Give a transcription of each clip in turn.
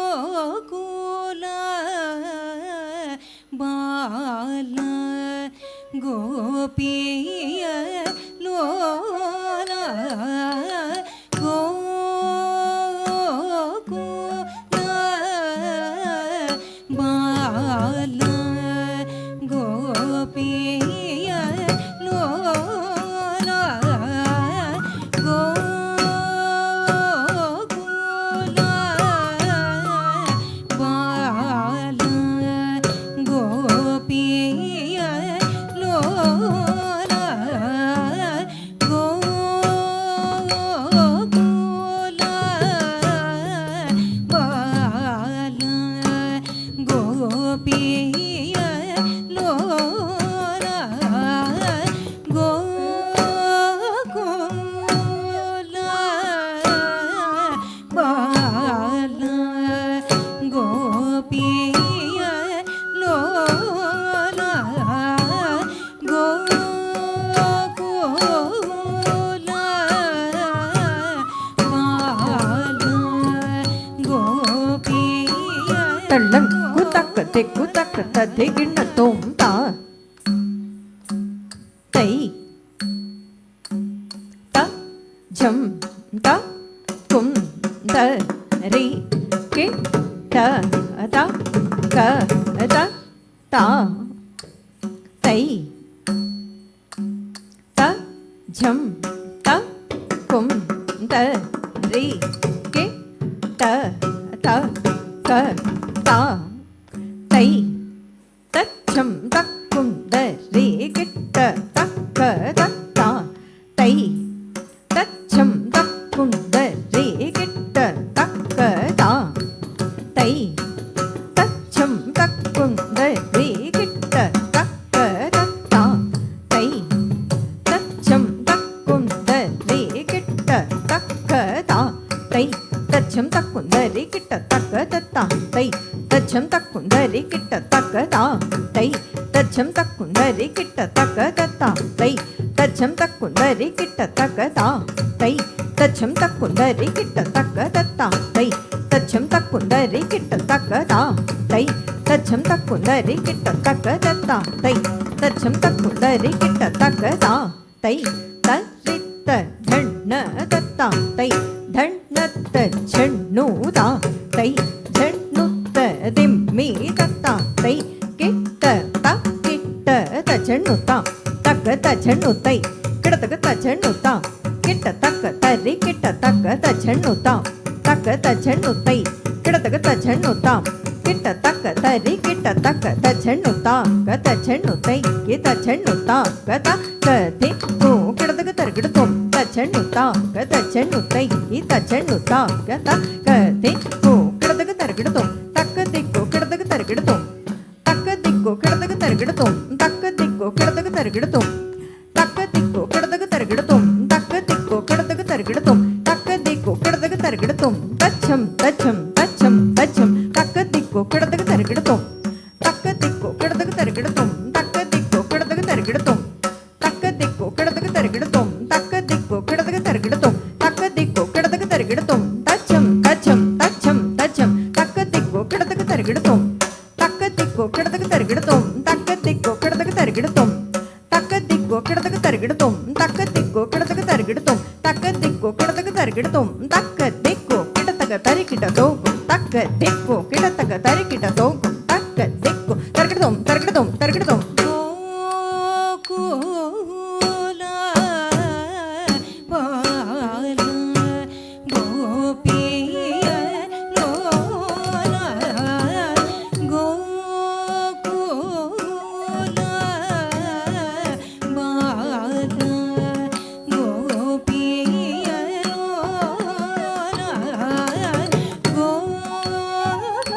ಗೋಕುಲ ಬಾಲ ಗೋಪಿಯ ಲೋಲ ಗೋಕುಲ ಬಾಲ ಗೋಪಿಯ ಲೋಲ ಗೋಕುಲ ಬಾಲ ಗೋಪಿಯ ಲೋಲ ಗೋಕುಲ ಬಾಲ ಗೋಪಿಯ ಲೋಲ ಗೋಕುಲ ಬಾಲ ಗೋಪಿಯ ಲೋಲ ಗೋಕುಲ ಬಾಲ ಗೋಪಿಯ ತಳ್ಳಂ ಕುತಕ್ಕ ತೆಕ್ಕು ತಕ್ಕ ತದ್ದೆ ಗಿಣ್ಣ ತೋಂತ ತೈ ತ ಝಂ ತ ಕುಂ ದ ರಿ ಕೆ ಟ ತ ಕ ತ ತ ತೈ ತ ಝಂ ತ ಕುಂ ದ ರಿ ಕೆ ಟ ತ ಕ ತ ತೈ ತಚ್ಚಂ ತಕ್ಕುಂದ ರೇ ಕಿಟ್ಟ ತಕ್ಕ ತತ್ತ ತೈ ತಚ್ಚಂ ತಕ್ಕುಂದ ರೇ ಕಿಟ್ಟ ತಕ್ಕ ತ ತೈ ತಚ್ಚಂ ತಕ್ಕುಂದ ರೇ ಕಿಟ್ಟ ತಕ್ಕ ತತ್ತ ತೈ ತಚ್ಚಂ ತಕ್ಕುಂದ ರೇ ಕಿಟ್ಟ ತಕ್ಕ ತ ತೈ ತಚ್ಚಂ ತಕ್ಕುಂದ ರೇ ಕಿಟ್ಟ ತಕ್ಕ ತತ್ತ ತೈ ತಚ್ಚಂ ತಕ್ಕುಂದ ರೇ ಕಿಟ್ಟ ತಕ್ಕ ತ ತೈ ತಚ್ಚಂ ತಕ್ಕುಂದ ರೇ ಕಿಟ್ಟ ತಕ್ಕ ತತ್ತ ತೈ ತಚ್ಚಂ ತಕ್ಕುಂದ ರೇ ಕಿಟ್ಟ ತಕ್ಕ ತ ತೈ ತಚ್ಚಂ ತಕ್ಕುಂದ ರೇ ಕಿಟ್ಟ ತಕ್ಕ ತತ್ತ ತೈ ತಚ್ಚಂ ತಕ್ಕುಂದ ರೇ ಕಿಟ್ಟ ತಕ್ಕ ತ ತೈ ತಚ್ಚಂ ತಕ್ಕುಂದ ರೇ ಕಿಟ್ಟ ತಕ್ಕ ತತ್ತ ತೈ ತಚ್ಚಂ ತಕ್ಕುಂದ ರೇ ಕಿಟ್ಟ ತಕ್ಕ ತ ತೈ ತರಿತ್ತ ಧಣ್ಣ ತತ್ತ ತೈ ಧಣ್ಣತ್ತ ಝಣ್ಣುತ ತೈ ಝಣ್ಣುತ್ತ ದಿಮ್ಮಿ ತತ್ತ ತೈ ಕಿಟ್ಟ ತ ಕಿಟ್ಟ ತ ಝಣ್ಣುತ ತಕ್ಕ ತ ಝಣ್ಣುತೈ ಕಿಡತಕ ತ ಝಣ್ಣುತ ಕಿಟ್ಟ ತಕ್ಕ ತರಿ ಕಿಟ್ಟ ತಕ್ಕ ತ ಝಣ್ಣುತ ತಕ್ಕ ತ ಝಣ್ಣುತೈ ಕಿಡತಕ ತ ಝಣ್ಣುತ ಕಿಟ್ಟ ತಕ್ಕ ತರಿ ಕಿಟ್ಟ ತಕ್ಕ ತ ಝಣ್ಣುತ ಕ ತ ಝಣ್ಣುತೈ ಕಿತ ಝಣ್ಣುತ ಕ ತ ಕತಿ ತು ಕಿಡತಕ ತರಗಿಡತು ತ ಝಣ್ಣುತ ಕ ತ ಝಣ್ಣುತೈ ಕಿತ ಝಣ್ಣುತ ಕ ತ ಕತಿ ತು ಕಿಡತಕ ತರಗಿಡತು ತಕ್ಕ ದಿಕ್ಕು ಕಿಡತಕ ತರಗಿಡತು ತಕ್ಕ ದಿಕ್ಕು ಕಿಡತಕ ತರಗಿಡತು ತಕ್ಕ ದಿಕ್ಕು ಕಿಡತಕ ತರಗಿಡತು ತಕ್ಕ ದಿಕ್ಕು ಕಿಡತಕ ತರಗಿಡತು ತಕ್ಕ ದಿಕ್ಕು ಕಿಡತಕ ತರಗಿಡತು ತಕ್ಕ ದಿಕ್ಕು ಕಿಡತಕ ತರಗಿಡತು ತಚ್ಚಂ ತಚ್ಚಂ ತಚ್ಚಂ ತಚ್ಚಂ ತಕ್ಕ ದಿಕ್ಕು ಕಿಡತಕ ತರಗಿಡತು ತಕ್ಕ ದಿಕ್ಕು ಕಿಡತಕ ತರಗಿಡತು ತಕ್ಕ ದಿಕ್ಕು ಕಿಡತಕ ತರಗಿಡತು ತಕ್ಕ ದಿಕ್ಕು ಕಿಡತಕ ತರಗಿಡತು ತಕ್ಕ ದಿಕ್ಕು ಕಿಡತಕ ತರಗಿಡತು ತಕ್ಕ ದಿಕ್ಕು ಕಿಡತಕ ತರಗಿಡತು ತಚ್ಚಂ ತಚ್ಚಂ ತಚ್ಚಂ ತಚ್ಚಂ ತಕ್ಕ ದಿಕ್ಕು ಕಿಡತಕ ತರಗಿಡತು ತಕ್ಕ ದಿಕ್ಕು ಕಿಡತಕ ತರಗಿಡತು ತಕ್ಕ ದಿಕ್ಕು ಕಿಡತಕ ತರಗಿಡತು ತಕ್ಕ ದಿಕ್ಕು ಕಿಡತಕ ತರಗಿಡತು ತಕ್ಕ ದಿಕ್ಕು ಕಿಡತಕ ತರಗಿಡತು ತಕ್ಕ ದಿಕ್ಕು ಕಿಡತಕ ತರಗಿಡತು ತಕ್ಕ ದಿಕ್ಕು ಕಿಡತಕ ತರಿಕಿಡತು ತಕ್ಕ ದಿಕ್ಕು ಕಿಡತಕ ತರಿಕಿಡತು ತಕ್ಕ ದಿಕ್ಕು ತರಗಿಡತು ತರಗಿಡತು ತರಗಿಡತು ಗೋಕುಲ ಬಾಲ ಗೋಪಿಯ ಲೋಲ ಗೋಕುಲ ಬಾಲ ಗೋಪಿಯ ಲೋಲ ಗೋಕುಲ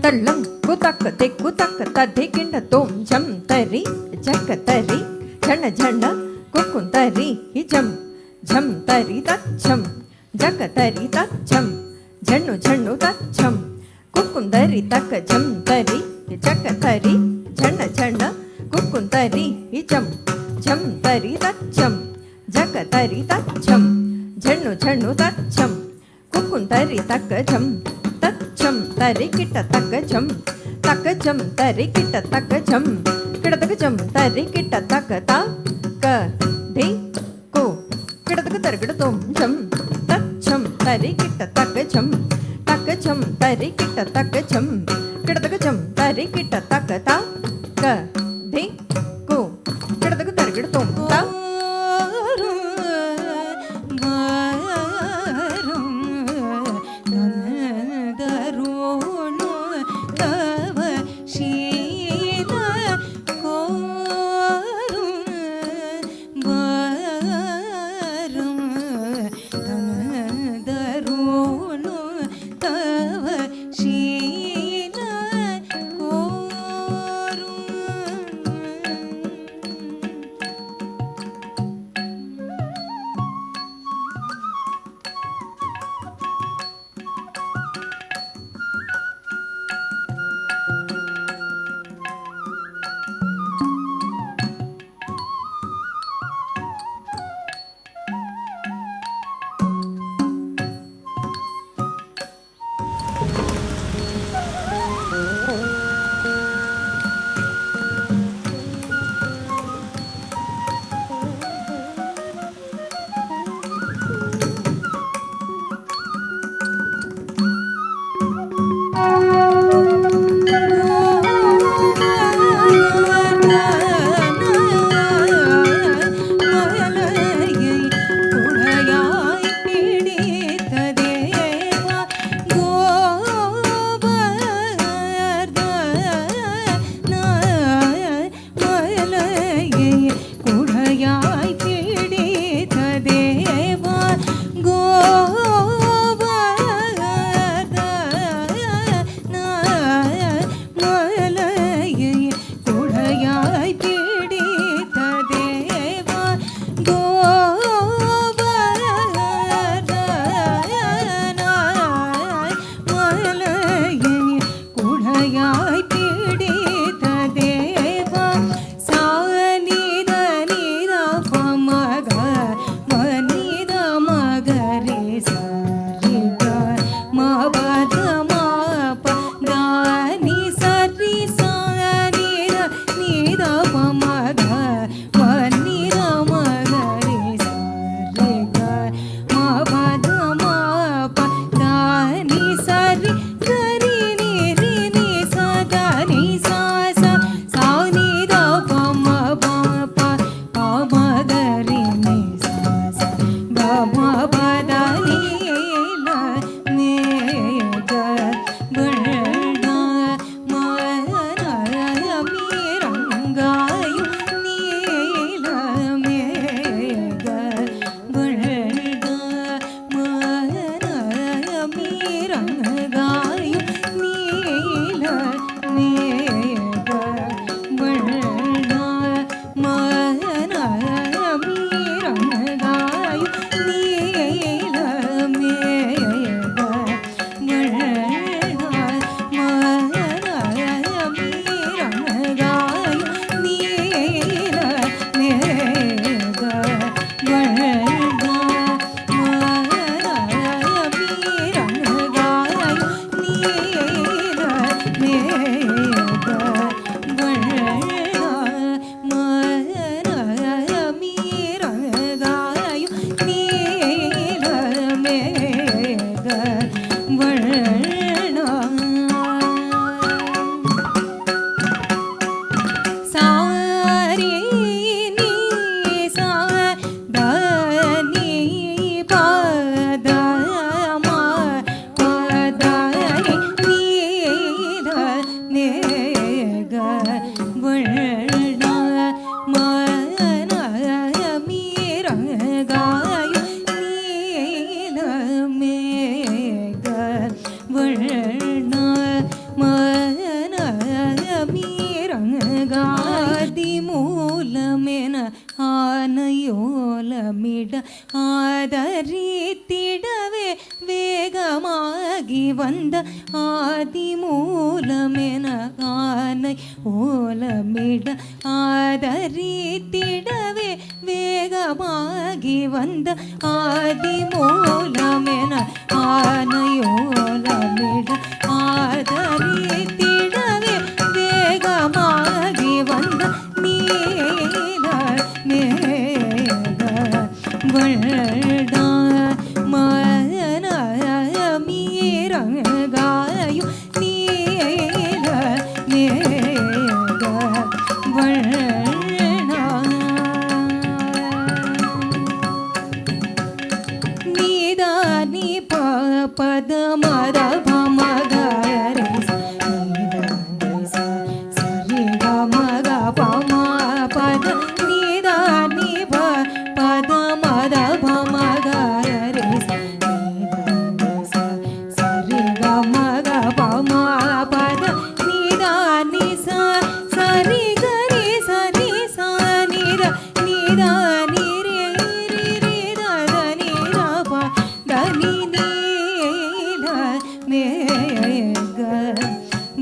ತಳ್ಳಂ ಕುತಕ್ಕ ತೆಕ್ಕು ತಕ್ಕ ತದ್ದೆ ಕಿಂಡ ತೋಂ ಜಂ ತರಿ ಜಕ್ಕ ತರಿ ಝಣ ಝಣ ಕುಕ್ಕುಂ ತರಿ ಜಂ ಝಂ ತರಿ ತಚ್ಚಂ ಜಕ ತರಿ ತಚ್ಚಂ ಝಣ್ಣು ಝಣ್ಣು ತಚ್ಚಂ ಕುಕ್ಕುಂ ತರಿ ತಕ್ಕ ಜಂ ತರಿ ಜಕ ತರಿ ಝಣ ಝಣ ಕುಕ್ಕುಂ ತರಿ ಜಂ ಝಂ ತರಿ ತಚ್ಚಂ ಜಕ ತರಿ ತಚ್ಚಂ ಝಣ್ಣು ಝಣ್ಣು ತಚ್ಚಂ ಕುಕ್ಕುಂ ತರಿ ತಕ್ಕ ಜಂ ತಚ್ಚಂ ತರಿ ಕಿಟ್ಟ ತಕ್ಕ ಜಂ ತರಿ ಕಿಟ್ಟ ತಕ್ಕ ಜಂ ಕಿಡತಕ ಜಂ ತರಿ ಕಿಟ್ಟ ತಕ್ಕ ತ ಕ ಧಿ ಕು ಕಿಡತಕ ತರಿ ಕಿಡ ತೋಂ ಜಂ ತಚ್ಚಂ ತರಿ ಕಿಟ್ಟ ತಕ್ಕ ಜಂ ತರಿ ಕಿಟ್ಟ ತಕ್ಕ ಜಂ ಕಿಡತಕ ಜಂ ತರಿ ಕಿಟ್ಟ ತಕ್ಕ ತ ಕ ಧಿ ಕು ಕಿಡತಕ ತರಿ ಕಿಡ ತೋಂ ತ ஓலமிட ஆதரித்திடவே வேகமாகி வந்த ஆதிமூலமென ஆனை ஓலமிட ஆதரித்திடவே வேகமாகி வந்த ஆதிமூலமென ஆனையோலமிட ஆதரித்திடவே வேகமாகி வந்த நீல மேக வள்ளடா மயன மீரங்காயு நீல மேக வள்ளடா நீதானி பத மத பமக சரி கமக பம பத நீதானி பத மத பமக சரி கமக பம பத நீதானி சரி கரி சரி சானித நீதானி ரே ரே தத நீத ப தனி நீல மேக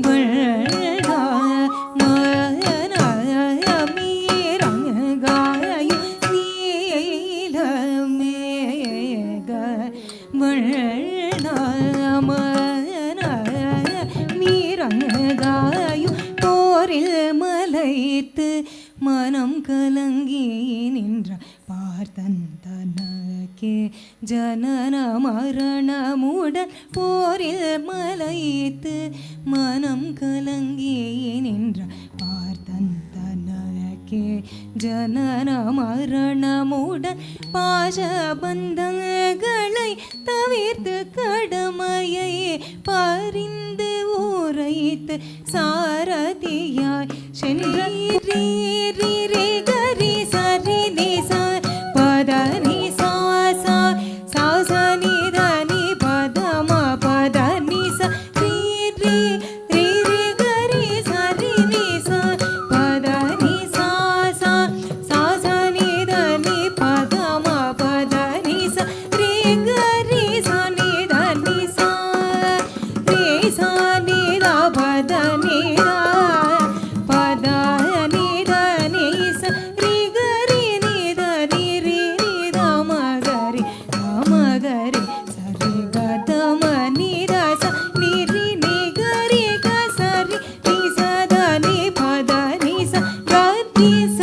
வள்ளடா மயன மீரங்காயு நீல மேக வள்ளடா மயன மீரங்காயு போரில் மலைத்து மனம் கலங்கி நின்ற பார்த்தன் தனக்கே ஜனன மரணமுடன் போரில் மலைத்து மனம் கலங்கி நின்ற பார்த்தன் தனக்கே ஜனன மரணமுடன் பாசபந்தங்களை தவிர்த்து கடமையை பறிந்து உரைத்து சாரதியாய் சென்ற ரீ ரீ ரீ கரி சரி நி சா பத நி சா சா சா சா நி த நி பத ம பத நி சா ரீ ரீ ரீ ரீ கரி சரி நி சா பத நி சா சா சா சா நி த நி பத ம பத நி சா ரீ கரி சா நி த நி சா ரீ சா நி த பத நி த பத நி த நி ச ரீ கரி நி த நி ரீ நி த ம கரி சரி க த ம நி த ச நி ரி நி கரி க சரி நி ச த நி பத நி ச க ரி ச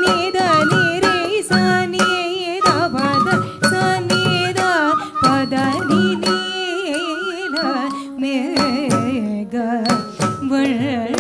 நி த நி ரே ச நி த பத ச நி த பத நி நீல மேக வள்ளடா